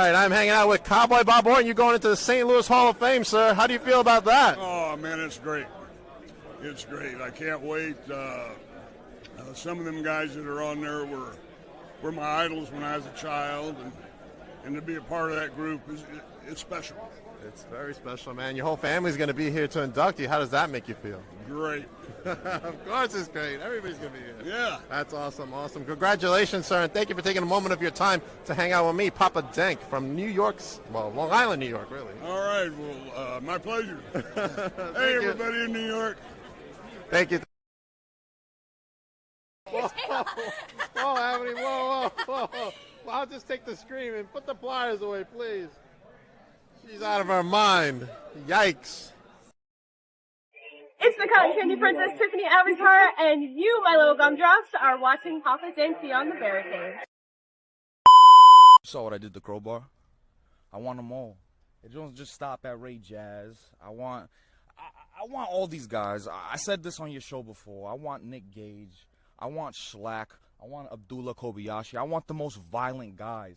right, I'm hanging out with Cowboy Bob Orton. You're going into the St. Louis Hall of Fame, sir. How do you feel about that? Oh, man, it's great. It's great. I can't wait. Some of them guys that are on there were my idols when I was a child, and to be a part of that group it's special. It's very special, man. Your whole family's going to be here to induct you. How does that make you feel? Great. Of course it's great. Everybody's going to be here. Yeah. That's awesome, awesome. Congratulations, sir, and thank you for taking a moment of your time to hang out with me, Papa Dank, from New York's, well, Long Island, New York, really. All right. Well, my pleasure. Hey, everybody in New York. Thank you. Whoa, Ebony, whoa. Well, I'll just take the screen and put the pliers away, please. She's out of her mind. Yikes. It's the Cotton Candy Princess Tiffany Avatar, and you, my little gumdrops, are watching Papa Dank Beyond the Barricade. You saw what I did to Crowbar? I want them all. It don't just stop at Ray Jazz. I want all these guys. I said this on your show before. I want Nick Gage. I want Shlack. I want Abdullah Kobayashi. I want the most violent guys.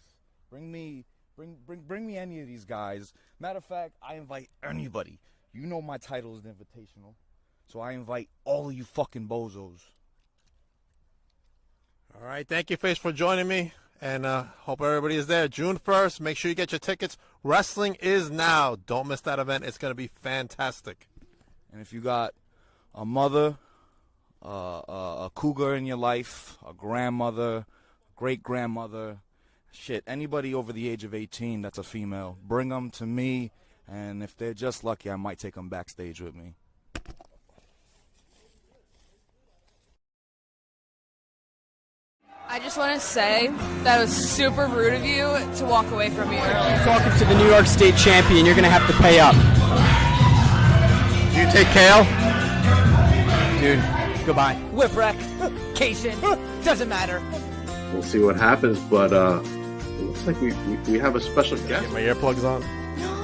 Bring me any of these guys. Matter of fact, I invite anybody. You know my title is the Invitational. So I invite all of you fucking bozos. All right, thank you, Face, for joining me, and hope everybody is there. June 1st, make sure you get your tickets. Wrestling is now. Don't miss that event. It's going to be fantastic. And if you got a mother, a cougar in your life, a grandmother, great-grandmother, shit, anybody over the age of 18 that's a female, bring them to me, and if they're just lucky, I might take them backstage with me. I just want to say that it was super rude of you to walk away from me earlier. Talking to the New York State champion, you're going to have to pay up. Do you take Kale? Dude, goodbye. Whip wreck, Cation, doesn't matter. We'll see what happens, but it looks like we have a special guest. Get my earplugs on. No.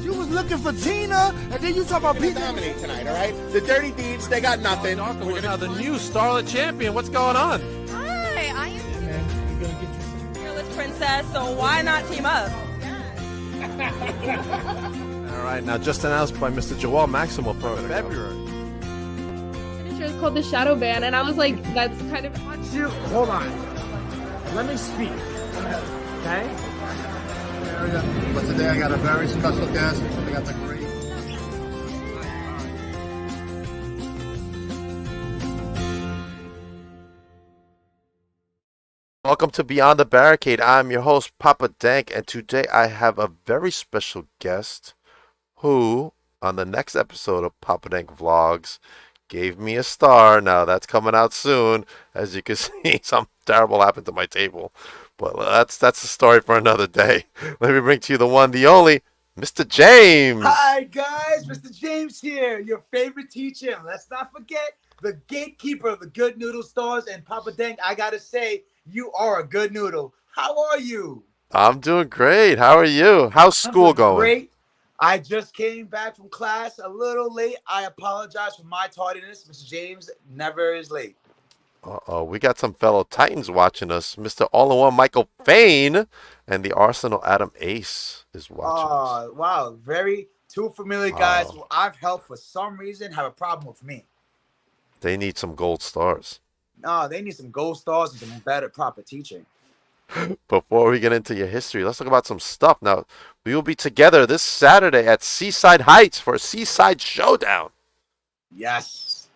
You was looking for Tina, and then you talk about people. Dominate tonight, all right? The Dirty Deeds, they got nothing. We're now the new Starlet Champion. What's going on? Hi, I am Fearless Princess, so why not team up? All right, now just announced by Mr. Joel Maximo for February. The show is called The Shadow Band, and I was like, that's kind of... Hold on. Let me speak. Okay? But today I got a very special guest. I got the great. Welcome to Beyond the Barricade. I'm your host, Papa Dank, and today I have a very special guest who, on the next episode of Papa Dank Vlogs, gave me a star. Now, that's coming out soon. As you can see, something terrible happened to my table. But that's a story for another day. Let me bring to you the one, the only, Mr. James. Hi, guys. Mr. James here, your favorite teacher. And let's not forget the gatekeeper of the Good Noodle stores. And Papa Dank, I got to say, you are a good noodle. How are you? I'm doing great. How are you? How's school going? Great. I just came back from class a little late. I apologize for my tardiness. Mr. James never is late. Uh-oh, we got some fellow Titans watching us. Mr. All-in-One Michael Fain and the Arsenal Adam Ace is watching us. Wow. Very two familiar guys who I've helped for some reason have a problem with me. They need some gold stars. No, they need some gold stars and some better proper teaching. Before we get into your history, let's talk about some stuff. Now, we will be together this Saturday at Seaside Heights for a Seaside Showdown. Yes.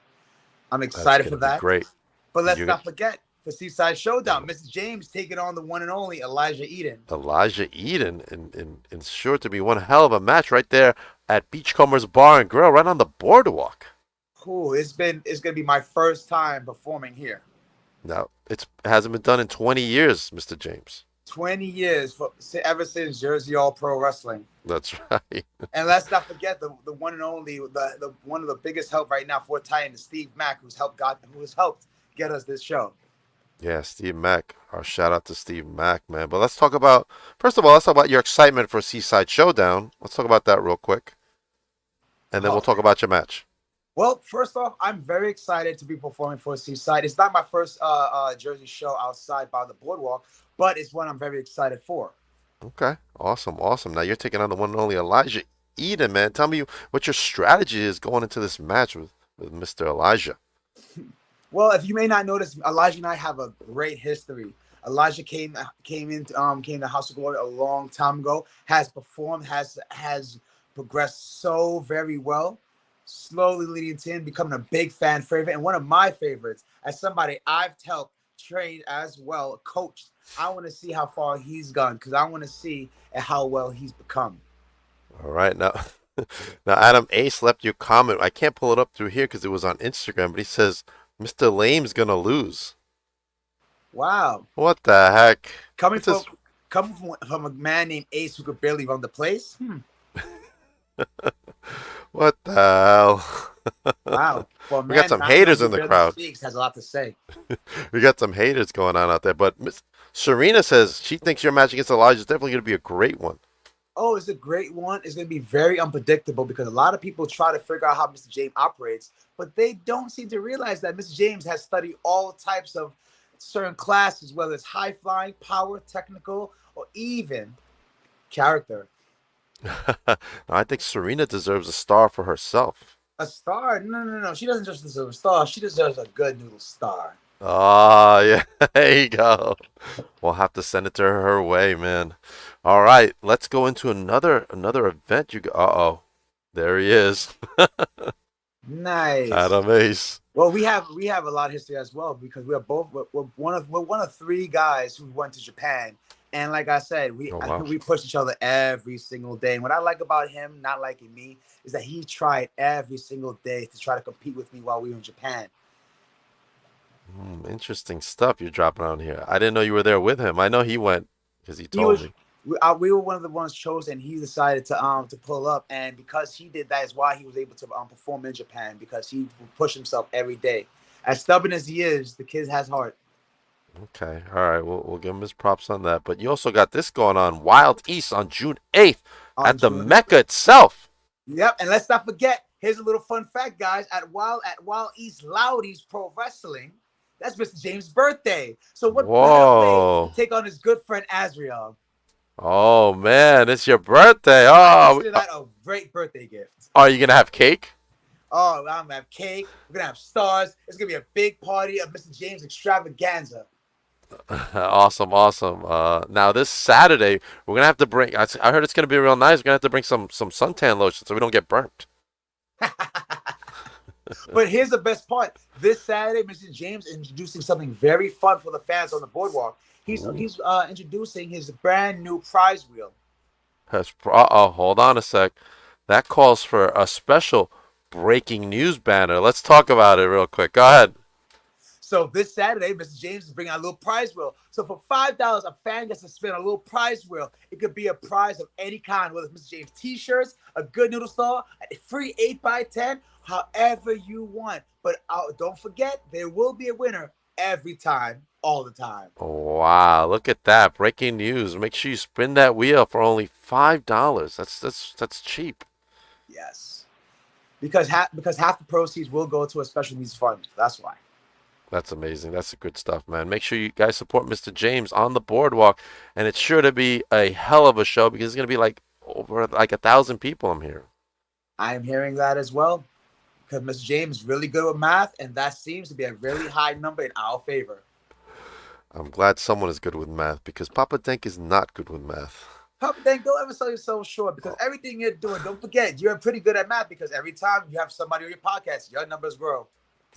I'm excited for that. Great. But let's not forget, for Seaside Showdown, Mr. James taking on the one and only Elijah Eden. Elijah Eden, and sure to be one hell of a match right there at Beachcombers Bar and Grill, right on the boardwalk. Cool. It's gonna be my first time performing here. Now, it hasn't been done in 20 years, Mr. James. 20 years, ever since Jersey All Pro Wrestling. That's right. And let's not forget the one and only, the one of the biggest help right now for Titan is Steve Mack, who has helped get us this show. Yeah, Steve Mack. Our shout out to Steve Mack, man. But let's talk about, first of all, let's talk about your excitement for Seaside Showdown. Let's talk about that real quick. And then we'll talk about your match. Well, first off, I'm very excited to be performing for Seaside. It's not my first Jersey show outside by the boardwalk, but it's one I'm very excited for. Okay, awesome, awesome. Now you're taking on the one and only Elijah Eden, man. Tell me what your strategy is going into this match with Mr. Elijah. Well, if you may not notice, Elijah and I have a great history. Elijah came to House of Glory a long time ago. Has performed, has progressed so very well. Slowly leading to him becoming a big fan favorite and one of my favorites. As somebody I've helped train as well, coached. I want to see how far he's gone because I want to see how well he's become. All right, now, now Adam Ace left your comment. I can't pull it up through here because it was on Instagram, but he says Mr. Lame's gonna lose. Wow. What the heck? Coming What's from this? coming from a man named Ace who could barely run the place. What the hell? Wow. For a We got man some not haters who in the barely crowd. speaks, has a lot to say. We got some haters going on out there. But Miss Serena says she thinks your match against Elijah is definitely going to be a great one. Oh, it's a great one. It's going to be very unpredictable because a lot of people try to figure out how Mr. James operates, but they don't seem to realize that Mr. James has studied all types of certain classes, whether it's high flying, power, technical, or even character. I think Serena deserves a star for herself. A star? No, no, no. She doesn't just deserve a star. She deserves a good noodle star. Oh, yeah. There you go. We'll have to send it to her way, man. All right, let's go into another event. Uh-oh. There he is. Nice. Adam Ace. Well, we have a lot of history as well because we're one of three guys who went to Japan, and like I said, Oh, wow. we push each other every single day. And what I like about him, not liking me, is that he tried every single day to try to compete with me while we were in Japan. Interesting stuff you're dropping on here. I didn't know you were there with him. I know he went because he told me. We were one of the ones chosen. He decided to pull up, and because he did that is why he was able to perform in Japan because he pushed himself every day. As stubborn as he is, the kid has heart. Okay, all right. We'll give him his props on that. But you also got this going on, Wild East on June 8th at the Mecca itself. Yep, and let's not forget. Here's a little fun fact, guys. At Wild East Loudy's Pro Wrestling, that's Mr. James' birthday. So what better way to take on his good friend Azriel? Oh man, it's your birthday. Oh, consider that a great birthday gift. Are you gonna have cake? Oh, I'm gonna have cake. We're gonna have stars. It's gonna be a big party of Mr. James extravaganza. Awesome. Now this Saturday we're gonna have to bring. I heard it's gonna be real nice. We're gonna have to bring some suntan lotion so we don't get burnt. But here's the best part. This Saturday, Mr. James is introducing something very fun for the fans on the boardwalk. He's introducing his brand new prize wheel. Hold on a sec. That calls for a special breaking news banner. Let's talk about it real quick. Go ahead. So this Saturday, Mr. James is bringing out a little prize wheel. So for $5, a fan gets to spin a little prize wheel. It could be a prize of any kind, whether it's Mr. James T-shirts, a good noodle star, a free 8x10, however you want. But don't forget, there will be a winner every time, all the time. Wow, look at that. Breaking news. Make sure you spin that wheel for only $5. That's cheap. Yes. Because half the proceeds will go to a special needs fund. That's why. That's amazing. That's the good stuff, man. Make sure you guys support Mr. James on the boardwalk. And it's sure to be a hell of a show because it's going to be like over like 1,000 people, I'm hearing. I am hearing that as well. Because Mr. James is really good with math, and that seems to be a really high number in our favor. I'm glad someone is good with math because Papa Denk is not good with math. Papa Denk, don't ever sell yourself short because everything you're doing, don't forget, you're pretty good at math because every time you have somebody on your podcast, your numbers grow.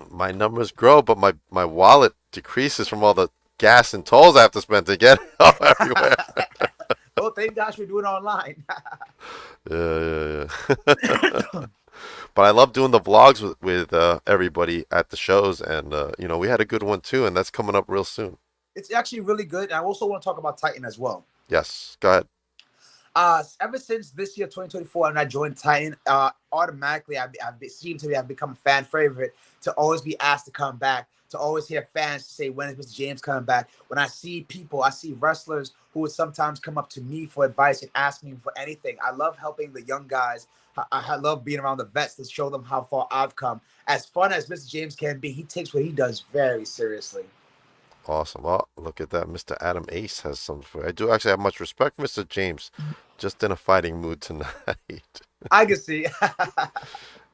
My numbers grow, but my wallet decreases from all the gas and tolls I have to spend to get everywhere. Oh, thank gosh we're doing it online. Yeah. But I love doing the vlogs with everybody at the shows, and we had a good one too, and that's coming up real soon. It's actually really good. And I also want to talk about Titan as well. Yes, go ahead. Ever since this year, 2024, and I joined Titan, automatically I've become a fan favorite to always be asked to come back, to always hear fans say, when is Mr. James coming back? When I see wrestlers who would sometimes come up to me for advice and ask me for anything. I love helping the young guys. I love being around the vets to show them how far I've come. As fun as Mr. James can be, he takes what he does very seriously. Awesome. Oh, look at that. Mr. Adam Ace has some for you. I do actually have much respect for Mr. James. Just in a fighting mood tonight. I can see.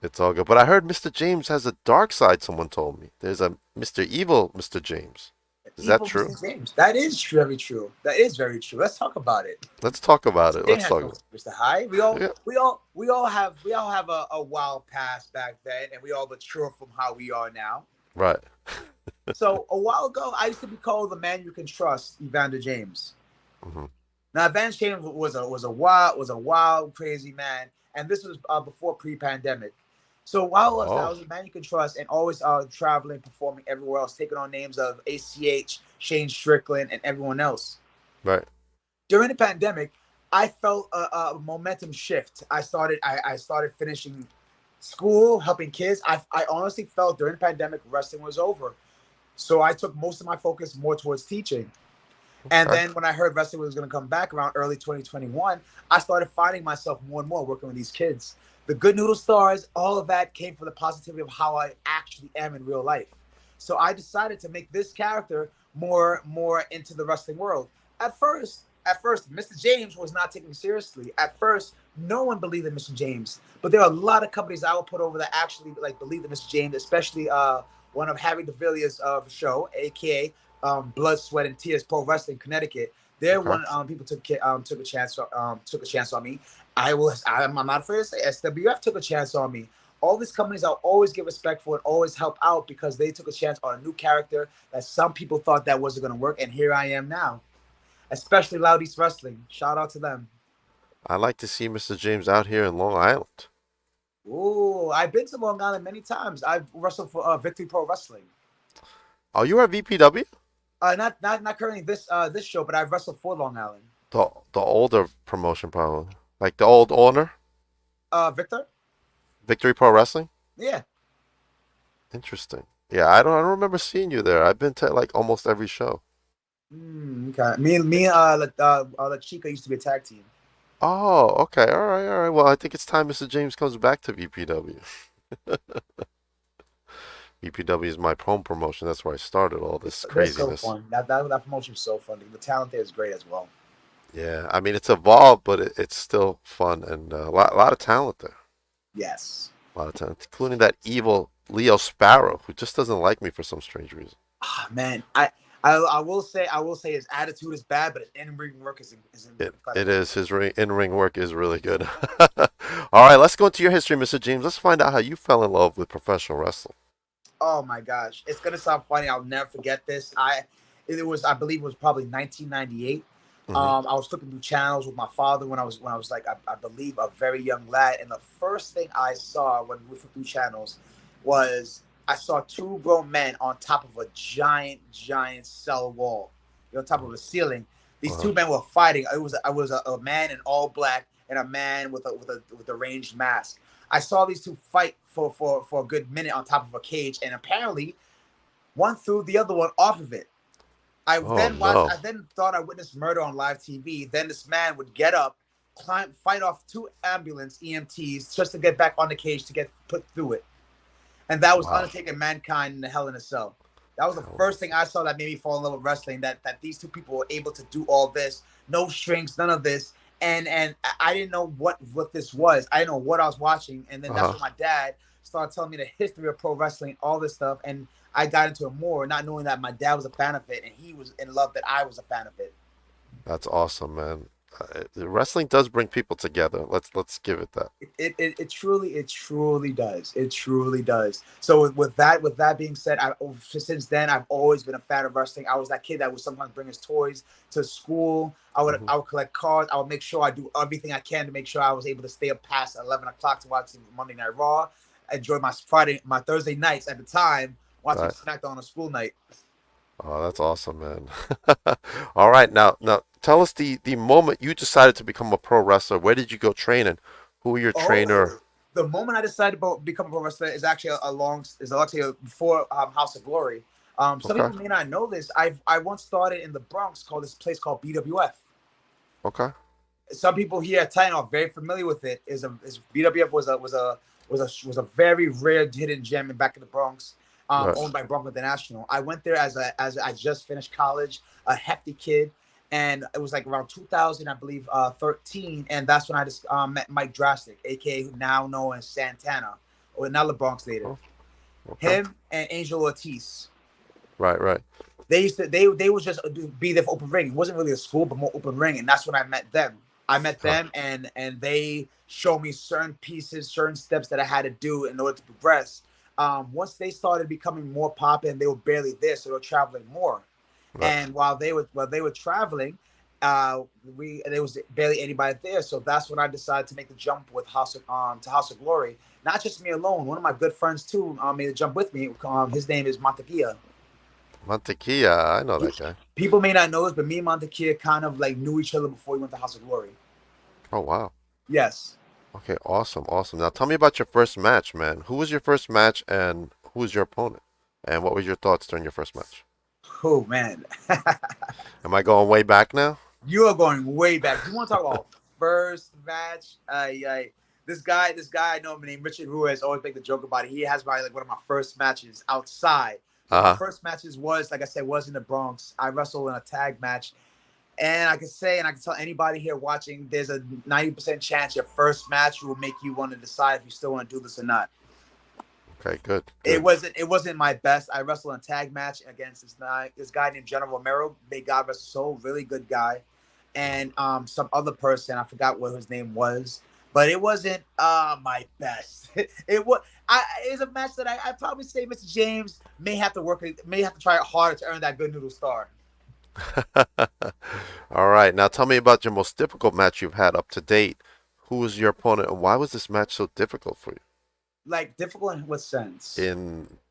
It's all good. But I heard Mr. James has a dark side, someone told me. There's a Mr. Evil Mr. James. Is that Evil true? Mr. James. That is very true. That is very true. Let's talk about it. Let's talk about Mr. it. James Let's has talk no about secrets to hide. it. Yeah. We all have a wild past back then, and we all mature from how we are now. Right. So a while ago, I used to be called the man you can trust, Evander James. Hmm. Now, Evander James was a wild, crazy man, and this was before pre-pandemic. So while I Oh, was a man you can trust, and always traveling, performing everywhere else, taking on names of ACH, Shane Strickland, and everyone else. right. During the pandemic, I felt a momentum shift. I started finishing school, helping kids. I honestly felt during the pandemic wrestling was over. So I took most of my focus more towards teaching. And Okay. then when I heard wrestling was going to come back around early 2021, I started finding myself more and more working with these kids. The good noodle stars, all of that came from the positivity of how I actually am in real life. So I decided to make this character more into the wrestling world. At first, Mr. James was not taken seriously. At first, no one believed in Mr. James. But there are a lot of companies I will put over that actually like believe in Mr. James, especially one of Harry DeVilliers of show, aka Blood, Sweat, and Tears Pro Wrestling Connecticut. They're Okay. one people took a chance on me. I'm not afraid to say SWF took a chance on me. All these companies I'll always give respect for and always help out because they took a chance on a new character that some people thought that wasn't going to work, and here I am now. Especially Loud East Wrestling. Shout out to them. I like to see Mr. James out here in Long Island. Ooh, I've been to Long Island many times. I've wrestled for Victory Pro Wrestling. Oh, you are at VPW? Not currently this show, but I've wrestled for Long Island. The older promotion, probably. Like the old owner? Victor? Victory Pro Wrestling? Yeah. Interesting. Yeah, I don't remember seeing you there. I've been to like almost every show. Okay. Me, La Chica used to be a tag team. Oh, okay. All right, all right. Well, I think it's time Mr. James comes back to VPW. VPW is my home promotion. That's where I started all this They're so craziness. fun. That promotion is so fun. The talent there is great as well. Yeah, I mean it's evolved, but it's still fun and a lot of talent there. Yes. A lot of talent, including that evil Leo Sparrow, who just doesn't like me for some strange reason. Ah, man, I will say his attitude is bad, but his in ring work is It incredible. is his in-ring work is really good. All right, let's go into your history, Mr. James. Let's find out how you fell in love with professional wrestling. Oh my gosh, it's gonna sound funny. I'll never forget this. I believe it was probably 1998. Hmm. I was flipping through channels with my father when I was like I believe a very young lad, and the first thing I saw when we flipped through channels was I saw two grown men on top of a giant cell wall, on top of a ceiling. These Uh-huh. two men were fighting. It was a man in all black and a man with a ranged mask. I saw these two fight for a good minute on top of a cage, and apparently one threw the other one off of it. Oh no! I then thought I witnessed murder on live TV. Then this man would get up, climb, fight off two ambulance EMTs just to get back on the cage to get put through it. And that was Wow. Undertaker Mankind in the Hell in a Cell. That was the Oh, first thing I saw that made me fall in love with wrestling. That these two people were able to do all this, no strings, none of this, and I didn't know what this was. I didn't know what I was watching, and then that's uh-huh. when my dad started telling me the history of pro wrestling, all this stuff, and I got into it more, not knowing that my dad was a fan of it, and he was in love that I was a fan of it. That's awesome, man. Wrestling does bring people together. Let's give it that. It truly does. It truly does. So with that being said, since then I've always been a fan of wrestling. I was that kid that would sometimes bring his toys to school. Hmm. I would collect cards. I would make sure I do everything I can to make sure I was able to stay up past 11 o'clock to watch Monday Night Raw. Enjoy my Thursday nights at the time watching Right. SmackDown on a school night. Oh, that's awesome, man. All right, now tell us the moment you decided to become a pro wrestler. Where did you go training? Who were your trainer? Oh, the moment I decided to become a pro wrestler is actually before House of Glory. Some Okay, people may not know this. I once started in the Bronx called this place called BWF. okay. Some people here at Titan are very familiar with it. BWF was a very rare hidden gem back in the Bronx. Right. owned by Bronco International. I went there as I just finished college, a hefty kid, and it was like around 2000, I believe, 13, and that's when I just met Mike Drastic, aka now known as Santana, or now the Bronx native. Oh, okay. Him and Angel Ortiz. Right, right. They used to they would just be there for open ring. It wasn't really a school, but more open ring, and that's when I met them. I met Huh. them, and they showed me certain pieces, certain steps that I had to do in order to progress. Once they started becoming more popular, and they were barely there, so they were traveling more. Right. And while they were traveling, there was barely anybody there. So that's when I decided to make the jump with House of Glory. Not just me alone. One of my good friends too made the jump with me. His name is Montequilla. Mantequilla, I know that guy. People may not know this, but me and Montequilla kind of like knew each other before we went to House of Glory. Oh, wow. Yes. Okay, awesome, awesome. Now tell me about your first match, man. Who was your first match and who was your opponent? And what was your thoughts during your first match? Oh man. Am I going way back now? You are going way back. You want to talk about first match? This guy I know him named Richard Ruiz always make the joke about it. He has my like one of my first matches outside. One of my Uh-huh. first matches was, like I said, was in the Bronx. I wrestled in a tag match. And I can say, and I can tell anybody here watching, there's a 90% chance your first match will make you want to decide if you still want to do this or not. Okay, good. It wasn't my best. I wrestled in a tag match against this guy named General Romero. Big God rest his soul, really good guy. And some other person, I forgot what his name was, but it wasn't my best. It's a match that I probably say Mr. James may have to try harder to earn that good noodle star. All right, now tell me about your most difficult match you've had up to date. Who was your opponent and why was this match so difficult for you? Like difficult in what sense?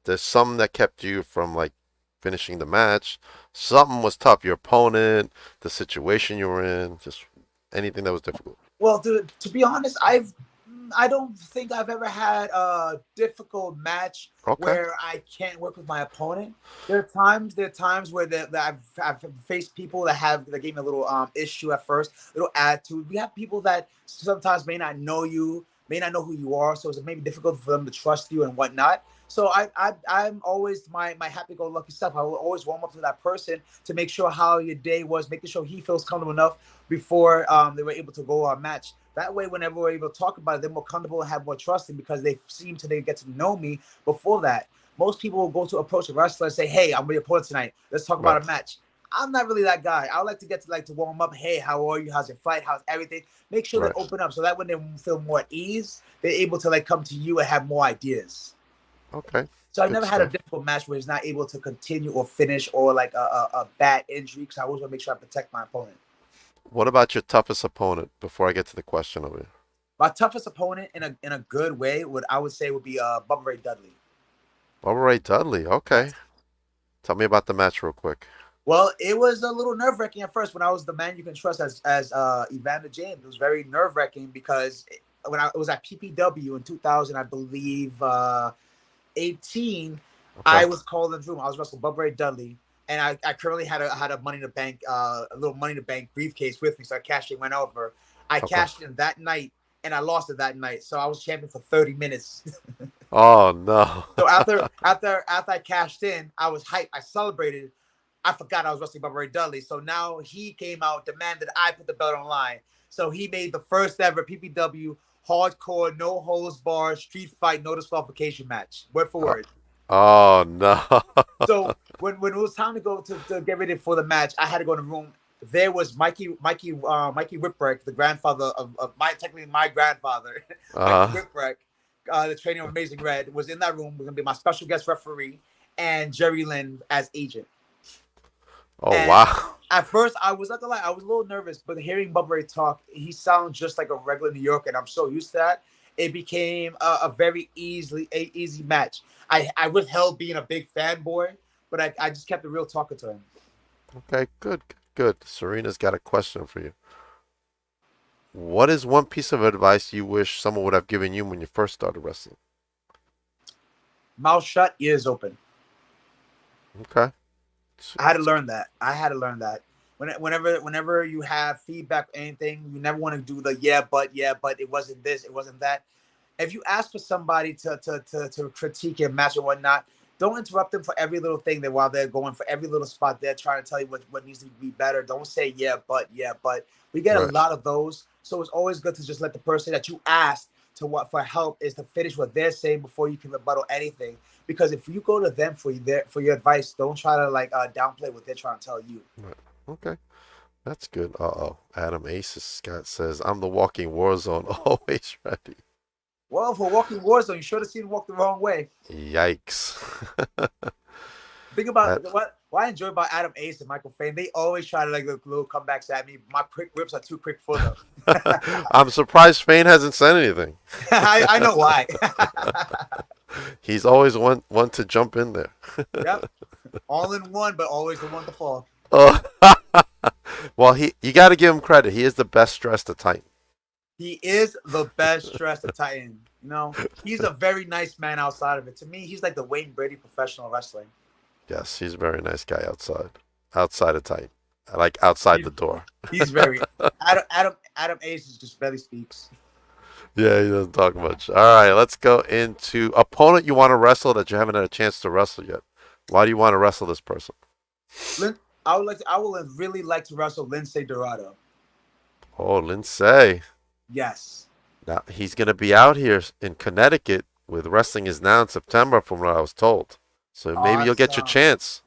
There's some that kept you from like finishing the match. Something was tough. Your opponent, the situation you were in, just anything that was difficult. Well, to be honest, I don't think I've ever had a difficult match Okay. where I can't work with my opponent. There are times where that I've faced people that gave me a little issue at first, little attitude. We have people that sometimes may not know you, may not know who you are, so it's maybe difficult for them to trust you and whatnot. So I'm always my happy-go-lucky self. I will always warm up to that person to make sure how your day was, making sure he feels comfortable enough before they were able to go on a match. That way, whenever we're able to talk about it, they're more comfortable and have more trust in because they get to know me before that. Most people will go to approach a wrestler and say, "Hey, I'm with your opponent tonight. Let's talk about a match." I'm not really that guy. I like to get to warm up. Hey, how are you? How's your flight? How's everything? Make sure they open up so that when they feel more at ease, they're able to come to you and have more ideas. Okay. So I've never had a difficult match where he's not able to continue or finish or like a bad injury because I always want to make sure I protect my opponent. What about your toughest opponent before I get to the question over here? My toughest opponent in a good way would be Bubba Ray Dudley. Bubba Ray Dudley. Okay. Tell me about the match real quick. Well, it was a little nerve-wracking at first when I was the man you can trust as Evander James. It was very nerve-wracking because when it was at PPW in 2000, I believe, 18, okay. I was called in the room. I was wrestling Bubba Ray Dudley, and I currently had a Money in the Bank, a little Money in the Bank briefcase with me, so I cashed it, went over. I cashed in that night, and I lost it that night, so I was champion for 30 minutes. Oh no! So after I cashed in, I was hyped. I celebrated. I forgot I was wrestling Bubba Ray Dudley, so now he came out, demanded I put the belt on line. So he made the first ever PPW hardcore, no holds barred, street fight, no disqualification match, word for word. Oh no! So when it was time to go to get ready for the match, I had to go in the room. There was Mikey Whipwreck, the grandfather of technically my grandfather, Mikey Whipwreck, the trainer of Amazing Red, was in that room. Was gonna be my special guest referee, and Jerry Lynn as agent. Oh, and wow. At first, I was not gonna lie, I was a little nervous, but hearing Bubba Ray talk, he sounds just like a regular New Yorker, and I'm so used to that. It became a very easy match. I withheld being a big fanboy, but I just kept it real talking to him. Okay, good. Serena's got a question for you. What is one piece of advice you wish someone would have given you when you first started wrestling? Mouth shut, ears open. Okay. I had to learn that. Whenever you have feedback or anything, you never want to do the yeah, but it wasn't this, it wasn't that. If you ask for somebody to critique your match or whatnot, don't interrupt them for every little thing that while they're going for every little spot they're trying to tell you what needs to be better. Don't say yeah, but we get a Right. lot of those. So it's always good to just let the person that you asked to what for help is to finish what they're saying before you can rebuttal anything. Because if you go to them for your advice, don't try to downplay what they're trying to tell you. Right. Okay. That's good. Uh-oh. Adam Aces Scott says, I'm the walking war zone, always ready. Well, for walking war zone, you should have seen him walk the wrong way. Yikes. Think about That, what I enjoy about Adam Ace and Michael Fain. They always try to little comebacks at me. My quick whips are too quick for them. I'm surprised Spain hasn't said anything. I know why. He's always one to jump in there. Yep. All in one, but always the one to fall. Oh. Well, you got to give him credit. He is the best dressed to Titan. He is the best dressed Titan. You know, he's a very nice man outside of it. To me, he's like the Wayne Brady professional wrestling. Yes, he's a very nice guy outside of Titan. Like outside the door. He's very Adam Ace just barely speaks. Yeah, he doesn't talk much. All right, let's go into opponent you want to wrestle that you haven't had a chance to wrestle yet. Why do you want to wrestle this person? I would really like to wrestle Lince Dorado. Oh, Lindsay. Yes. Now he's gonna be out here in Connecticut with Wrestling Is Now in September, from what I was told. So maybe you'll get your chance.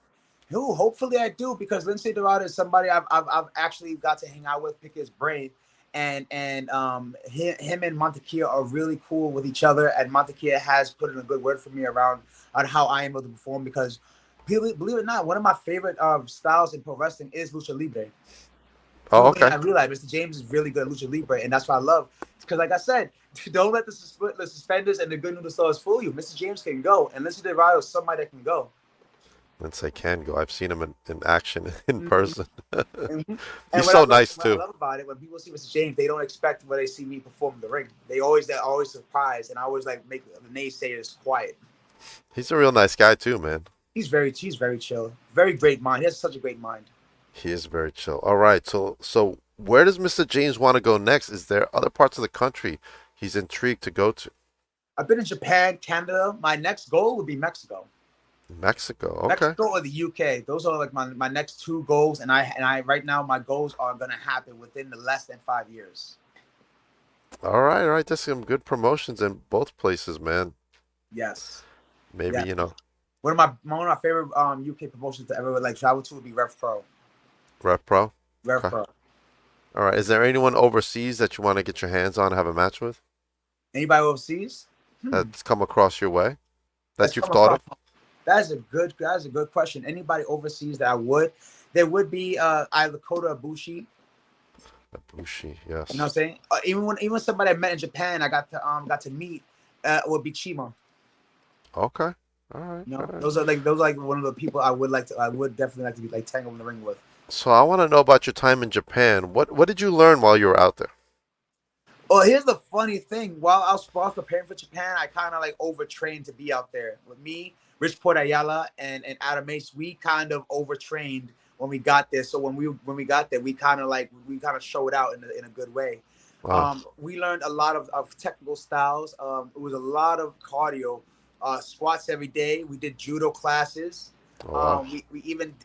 Ooh, hopefully I do, because Lince Dorado is somebody I've actually got to hang out with, pick his brain, and him and Montekia are really cool with each other, and Montekia has put in a good word for me around on how I am able to perform, because believe it or not, one of my favorite styles in pro wrestling is lucha libre. Oh, okay. I realize Mr. James is really good at lucha libre, and that's what I love. Because, like I said, don't let the suspenders and the good noodle stars fool you. Mr. James can go, and Lince Dorado is somebody that can go. Lindsay can go. I've seen him in action in person. Mm-hmm. He's so nice too. What I love about it, when people see Mr. James, they don't expect when they see me perform in the ring. They're always surprised, and I always make the naysayers quiet. He's a real nice guy too, man. He's very chill. Very great mind. He has such a great mind. He is very chill. All right, so where does Mr. James want to go next? Is there other parts of the country he's intrigued to go to? I've been in Japan, Canada. My next goal would be Mexico. Mexico, okay. Mexico or the UK. Those are like my next two goals, and I right now my goals are gonna happen within the less than 5 years. All right. There's some good promotions in both places, man. Yes. Maybe yeah. One of my favorite UK promotions to ever travel to would be Rev Pro. Rev Pro. Rev Okay. Pro. All right. Is there anyone overseas that you want to get your hands on and have a match with? Anybody overseas? That's come across your way that you've thought of? That's a good question. Anybody overseas that I would? There would be either Kota Ibushi. Ibushi, yes. You know what I'm saying? Even somebody I met in Japan, I got to meet would be Chima. Okay. All right. You know, all right. those are one of the people I would definitely like to be tangled in the ring with. So I want to know about your time in Japan. What did you learn while you were out there? Well, here's the funny thing. While I was preparing for Japan, I kind of overtrained to be out there. With me, Rich Port Ayala, and Adam Ace, we kind of overtrained when we got there. So when we got there, we kind of showed out in a good way. Wow. We learned a lot of technical styles. It was a lot of cardio, squats every day. We did judo classes. Oh, wow. We even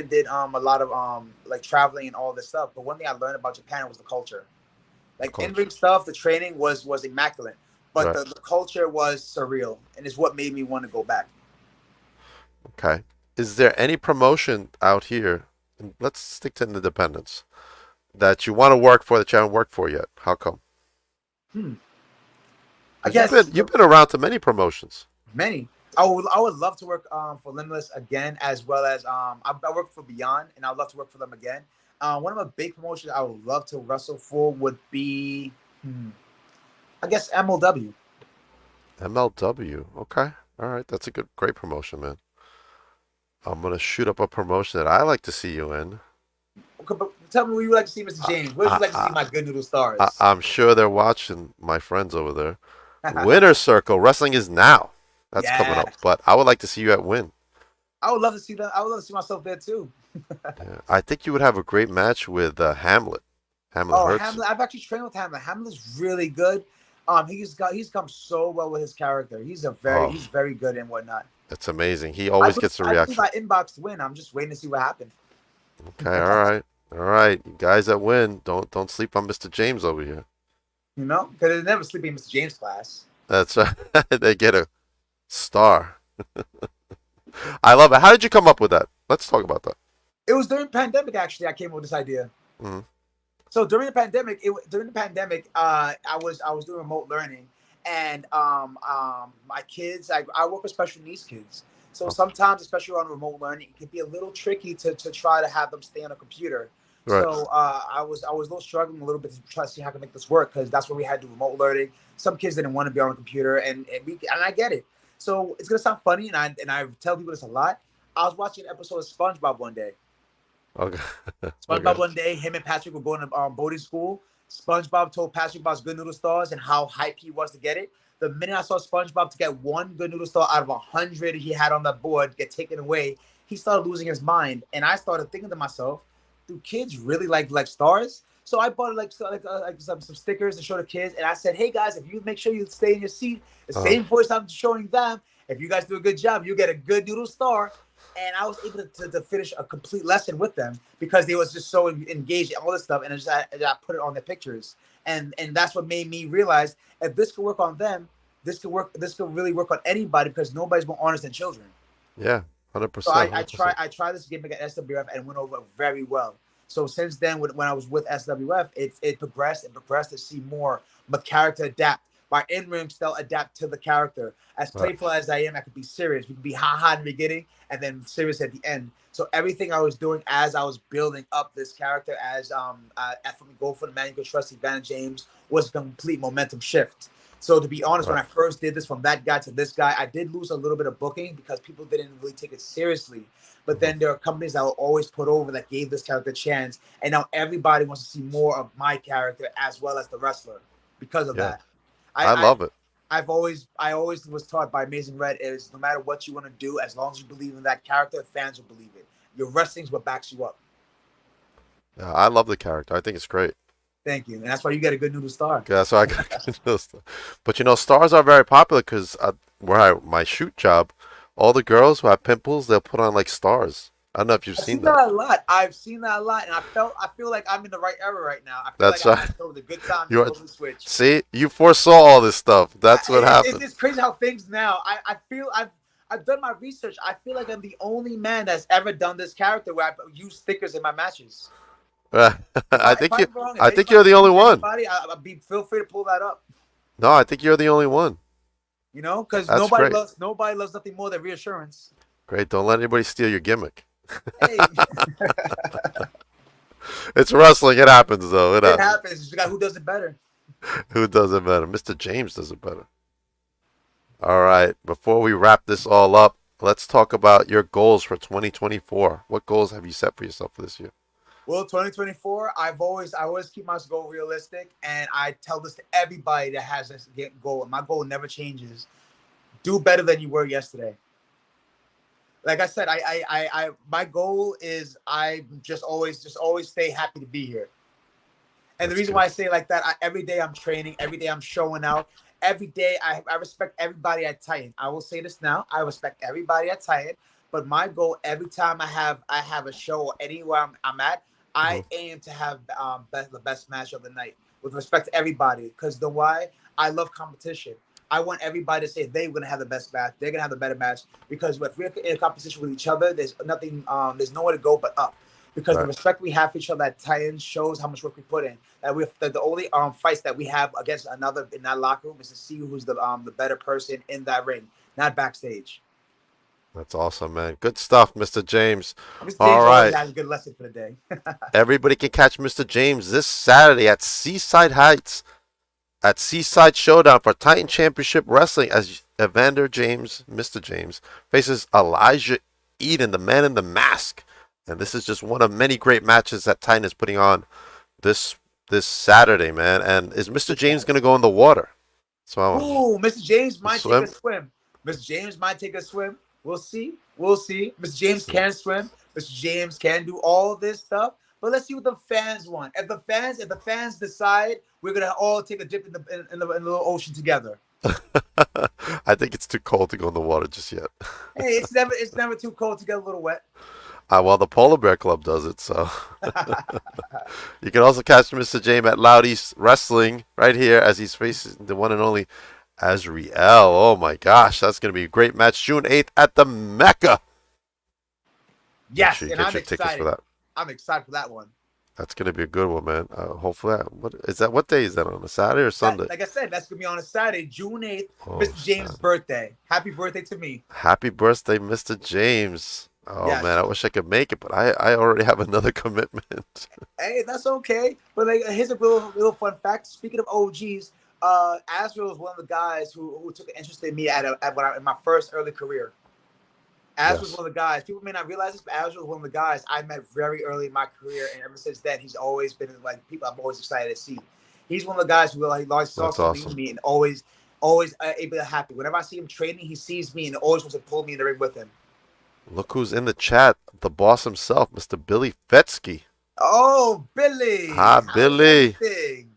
did a lot of traveling and all this stuff. But one thing I learned about Japan was the culture. In-ring stuff, the training was immaculate, but right. the culture was surreal, and it's what made me want to go back. Okay. Is there any promotion out here, and let's stick to independence, that you want to work for that you haven't worked for yet? How come? I guess you've been around to many promotions. Many. I would love to work for Limitless again, as well as I worked for Beyond, and I'd love to work for them again. One of the big promotions I would love to wrestle for would be, I guess, MLW. MLW. Okay. All right. That's a great promotion, man. I'm going to shoot up a promotion that I like to see you in. Okay, but tell me where you would like to see Mr. James. Where would you like to see my good noodle stars? I'm sure they're watching, my friends over there. Winner's Circle. Wrestling Is Now. That's coming up. But I would like to see you at Win. I would love to see that. I would love to see myself there too. Yeah, I think you would have a great match with Hamlet. Hamlet Hurts. Hamlet. I've actually trained with Hamlet. Hamlet's really good. He's come so well with his character. Oh, He's very good and whatnot. it's amazing. He always gets a I believe reaction. I inboxed win. I'm just waiting to see what happened. Okay, all right, all right. You guys that win, don't sleep on Mr. James over here. You know, because there's never sleeping in Mr. James' class. That's right. They get a star. I love it. How did you come up with that? Let's talk about that. It was during pandemic actually. I came up with this idea. Hmm. So I was doing remote learning, and my kids, I work with special needs kids. So Okay. sometimes, especially on remote learning, it can be a little tricky to try to have them stay on a computer. Right. So I was a little struggling a little bit to try to see how I can make this work because that's what we had to do remote learning. Some kids didn't want to be on a computer, and I get it. So it's gonna sound funny, and I tell people this a lot. I was watching an episode of SpongeBob one day. Okay. SpongeBob Okay. one day, him and Patrick were going to boating school. SpongeBob told Patrick about his good noodle stars and how hype he was to get it. The minute I saw SpongeBob to get one good noodle star out of 100 he had on the board get taken away, he started losing his mind. And I started thinking to myself, do kids really like stars? So I bought like some stickers to show the kids, and I said, "Hey guys, if you make sure you stay in your seat, the Uh, same voice I'm showing them, if you guys do a good job, you get a good noodle star." And I was able to finish a complete lesson with them because they was just so engaged in all this stuff, and I put it on their pictures, and that's what made me realize if this could work on them, this could work. This could really work on anybody because nobody's more honest than children. yeah, So 100%, 100%. I tried this gimmick at SWF and went over very well. So since then, when I was with SWF, it progressed and progressed to see more my character adapt. My in-ring style adapt to the character. As Right. playful as I am, I could be serious. We could be ha-ha in the beginning and then serious at the end. So everything I was doing as I was building up this character as from Go for the Man You Could Trust, Evander James, was a complete momentum shift. So to be honest, when Right. I first did this from that guy to this guy, I did lose a little bit of booking because people didn't really take it seriously. But Mhm. then there are companies that will always put over that gave this character a chance, and now everybody wants to see more of my character as well as the wrestler because of Yeah, that. I I love it. I always was taught by Amazing Red is no matter what you want to do, as long as you believe in that character, fans will believe it. Your wrestling's what backs you up. Yeah, I love the character. I think it's great. Thank you, and that's why you get a good noodle star. Yeah, so I got those stuff. But stars are very popular because my shoot job, all the girls who have pimples, they'll put on like stars. I don't know if you've I've seen seen that. that a lot. I've seen that a lot, and I feel like I'm in the right era right now. I feel That's like I right. have chose a good time to You are, totally switch. see, you foresaw all this stuff. That's what It's happened. just crazy how things now. I feel I've done my research. I feel like I'm the only man that's ever done this character where I use stickers in my matches. I think If I'm wrong, I if think you're the only one. anybody, feel free to pull that up. No, I think you're the only one. You know, because That's great. nobody loves nothing more than reassurance. Great. Don't let anybody steal your gimmick. Hey, It's wrestling. It happens, though. It it happens. happens. It's the guy who does it better. Who does it better? Mr. James does it better. All right. Before we wrap this all up, let's talk about your goals for 2024. What goals have you set for yourself for this year? Well, 2024, I always keep my goal realistic, and I tell this to everybody that has this goal. And my goal never changes. Do better than you were yesterday. Like I said, my goal is I just always stay happy to be here. And the That's reason good. why I say it like that, every day I'm training, every day I'm showing out, every day I respect everybody at Titan. I will say this now, I respect everybody at Titan, but my goal every time I have a show or anywhere I'm at, I Mhm. aim to have the best match of the night with respect to everybody. Because the why I love competition. I want everybody to say they're gonna have the best match. They're gonna have the better match because if we're in a competition with each other, there's nothing. There's nowhere to go but up. Because the Right. respect we have for each other at Titans shows how much work we put in. That we the only fights that we have against another in that locker room is to see who's the better person in that ring, not backstage. That's awesome, man. Good stuff, Mr. James. Mr. All James always right. has a good lesson for the day. Everybody can catch Mr. James this Saturday at Seaside Heights at Seaside Showdown for Titan Championship Wrestling as Evander James, Mr. James, faces Elijah Eden, the man in the mask. And this is just one of many great matches that Titan is putting on this Saturday, man. And is Mr. James going to go in the water? So Ooh, Mr. James might swim? take a swim. Mr. James might take a swim. We'll see. We'll see. Mr. James can swim. Mr. James can do all this stuff. But let's see what the fans want. If the fans decide, we're gonna all take a dip in the little ocean together. I think it's too cold to go in the water just yet. Hey, it's never too cold to get a little wet. Well, the Polar Bear Club does it, so. You can also catch Mr. James at Loud East Wrestling right here as he's facing the one and only Azriel. Oh my gosh, that's going to be a great match. June 8th at the Mecca. Yes, sure and get I'm your tickets excited. for that. I'm excited for that one. That's going to be a good one, man. Hopefully, what day is that on? A Saturday or Sunday? Like I said, that's gonna be on a Saturday, June 8th, Oh, Mr. James' Saturday. birthday. Happy birthday to me. Happy birthday, Mr. James. Oh Yes. man, I wish I could make it, but I already have another commitment. Hey, that's okay. But like, here's a little fun fact. Speaking of OGs, Azrael was one of the guys who took an interest in me in my first early career. Azrael was Yes. one of the guys. People may not realize this, but Azrael was one of the guys I met very early in my career, and ever since then, he's always been like people I'm always excited to see. He's one of the guys who like saw That's something in awesome. me and always able to happy. Whenever I see him training, he sees me and always wants to pull me in the ring with him. Look who's in the chat. The boss himself, Mr. Billy Fetsky. Oh, Billy! Hi, How's Billy. everything?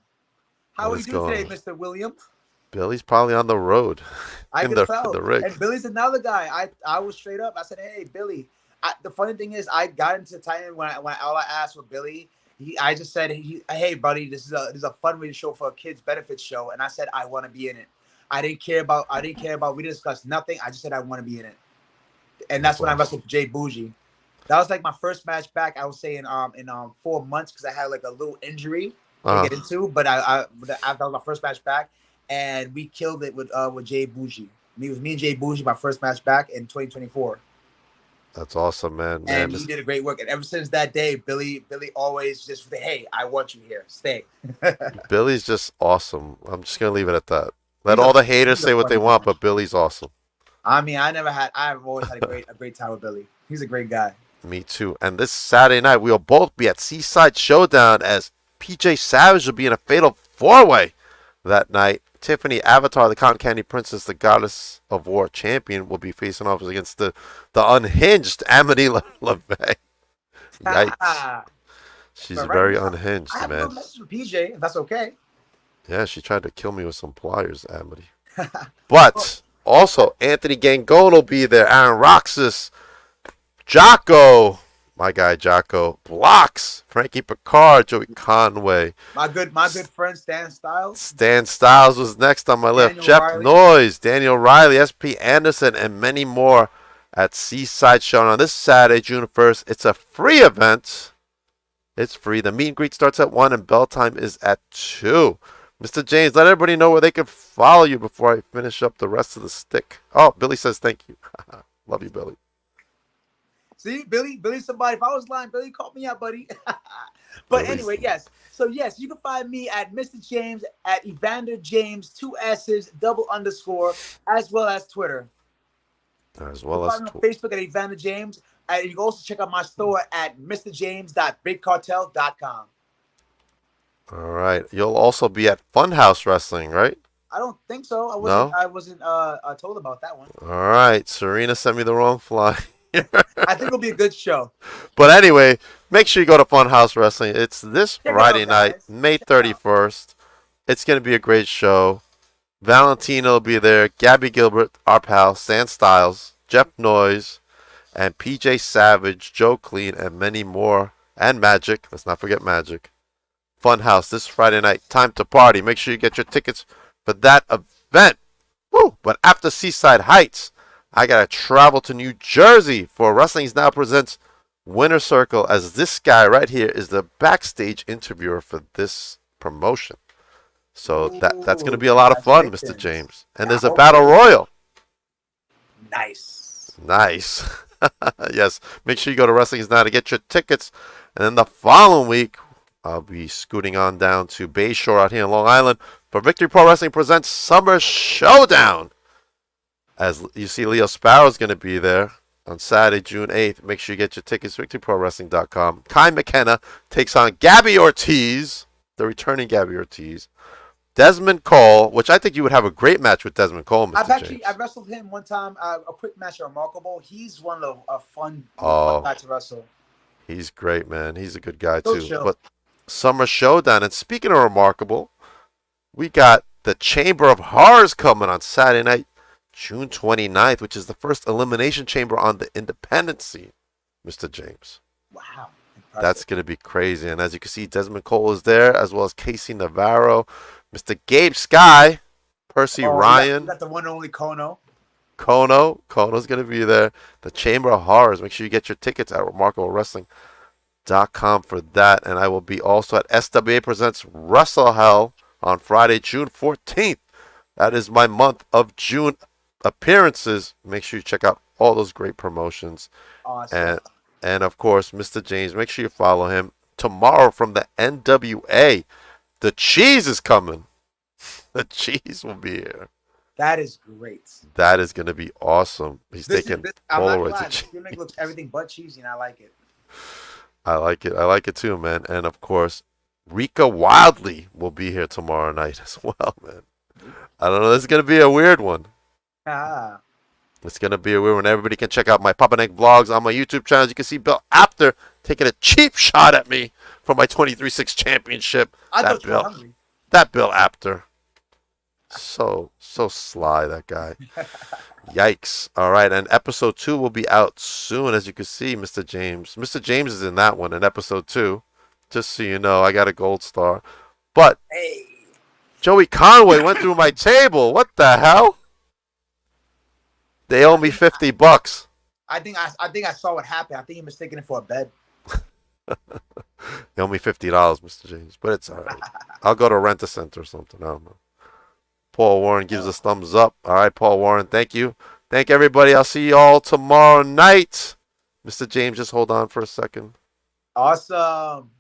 How What are you is doing going today, on? Mr. William? Billy's probably on the road I in can the tell. rig. And Billy's another guy. I was straight up. I said, "Hey, Billy." The funny thing is, I got into Titan when all I asked for Billy. I just said, "Hey, buddy, this is a fundraiser show for a kids benefits show," and I said I want to be in it. I didn't care about. We discussed nothing. I just said I want to be in it, and that's when I wrestled Jay Bougie. That was like my first match back. I would say in 4 months because I had like a little injury to get into, but that was my first match back, and we killed it with Jay Bougie. It was me and Jay Bougie my first match back in 2024. That's awesome, man. And he did a great work. And ever since that day, Billy always just, hey, I want you here. Stay. Billy's just awesome. I'm just gonna leave it at that. Let all the haters say what they want, but Billy's awesome. I mean, I've always had a great time with Billy. He's a great guy. Me too. And this Saturday night, we'll both be at Seaside Showdown as PJ Savage will be in a fatal four-way that night. Tiffany Avatar, the Cotton Candy Princess, the Goddess of War champion, will be facing off against the unhinged Amity LeVay. Yikes. She's very unhinged, I have man. a message with PJ, if that's okay. Yeah, she tried to kill me with some pliers, Amity. But also, Anthony Gangone will be there. Aaron Roxas, Jocko, my guy Jocko, Blocks, Frankie Picard, Joey Conway. My good friend Stan Styles. Stan Styles was next on my list. Daniel Jeff Riley. Noyes, Daniel Riley, SP Anderson, and many more at Seaside Showdown on this Saturday, June 1st. It's a free event. It's free. The meet and greet starts at 1 and bell time is at 2. Mr. James, let everybody know where they can follow you before I finish up the rest of the stick. Oh, Billy says thank you. Love you, Billy. See, Billy, somebody. If I was lying, Billy, called me out, buddy. But anyway, yes. So yes, you can find me at Mr. James at Evander James 2 S's _, as well as Twitter. As well You as can find me on Facebook at Evander James. And you can also check out my store at mrjames.bigcartel.com. all right. You'll also be at Funhouse Wrestling, right? I don't think so. No? I wasn't told about that one. All right. Serena sent me the wrong fly. I think it'll be a good show. But anyway, make sure you go to Funhouse Wrestling. It's this Check it Friday out, night, guys. May Check it out. 31st. It's going to be a great show. Valentina will be there. Gabby Gilbert, our pal, Stan Styles, Jeff Noyes, and PJ Savage, Joe Clean, and many more. And Magic. Let's not forget Magic. Funhouse this Friday night. Time to party. Make sure you get your tickets for that event. Woo! But after Seaside Heights, I got to travel to New Jersey for Wrestling's Now Presents Winner Circle, as this guy right here is the backstage interviewer for this promotion. So that's going to be a lot of fun, Mr. James. And there's a battle royal. Nice. Nice. Yes. Make sure you go to Wrestling's Now to get your tickets. And then the following week, I'll be scooting on down to Bayshore out here in Long Island for Victory Pro Wrestling Presents Summer Showdown. As you see, Leo Sparrow's going to be there on Saturday, June 8th. Make sure you get your tickets, victoryprowrestling.com. Kai McKenna takes on Gabby Ortiz, the returning Gabby Ortiz. Desmond Cole, which I think you would have a great match with Desmond Cole, Mr. James. I wrestled him one time, a quick match at Remarkable. He's one of a fun guy to wrestle. He's great, man. He's a good guy So too. chill. But Summer Showdown, and speaking of remarkable, we got the Chamber of Horrors coming on Saturday night, June 29th, which is the first elimination chamber on the independent scene, Mr. James. Wow. Impressive. That's going to be crazy. And as you can see, Desmond Cole is there, as well as Casey Navarro, Mr. Gabe Sky, Percy Ryan. You got the one and only Kono. Kono's going to be there. The Chamber of Horrors. Make sure you get your tickets at remarkablewrestling.com for that. And I will be also at SWA Presents Wrestle Hell on Friday, June 14th. That is my month of June appearances. Make sure you check out all those great promotions. Awesome. And of course, Mr. James, make sure you follow him. Tomorrow from the NWA, the Cheese is coming. The Cheese will be here. That is great. That is going to be awesome. He's I'm taking not Polaroids. glad. This gimmick looks everything but cheesy, and I like it. I like it. I like it too, man. And of course, Rika Wildly will be here tomorrow night as well, man. I don't know. This is going to be a weird one. Ah. It's going to be a weird one. Everybody can check out my Papa Neck vlogs on my YouTube channel. As you can see, Bill Apter taking a cheap shot at me for my 23-6 championship. I thought you were hungry. That Bill Apter. So sly, that guy. Yikes. All right, and episode 2 will be out soon, as you can see, Mr. James. Mr. James is in that one, in episode 2. Just so you know, I got a gold star. But hey, Joey Conway went through my table. What the hell? They owe me $50. I think I saw what happened. I think he mistaken it for a bed. They owe me $50, Mr. James, but it's all right. I'll go to Rent-A-Center or something. I don't know. Paul Warren gives us thumbs up. All right, Paul Warren, thank you. Thank everybody. I'll see you all tomorrow night. Mr. James, just hold on for a second. Awesome.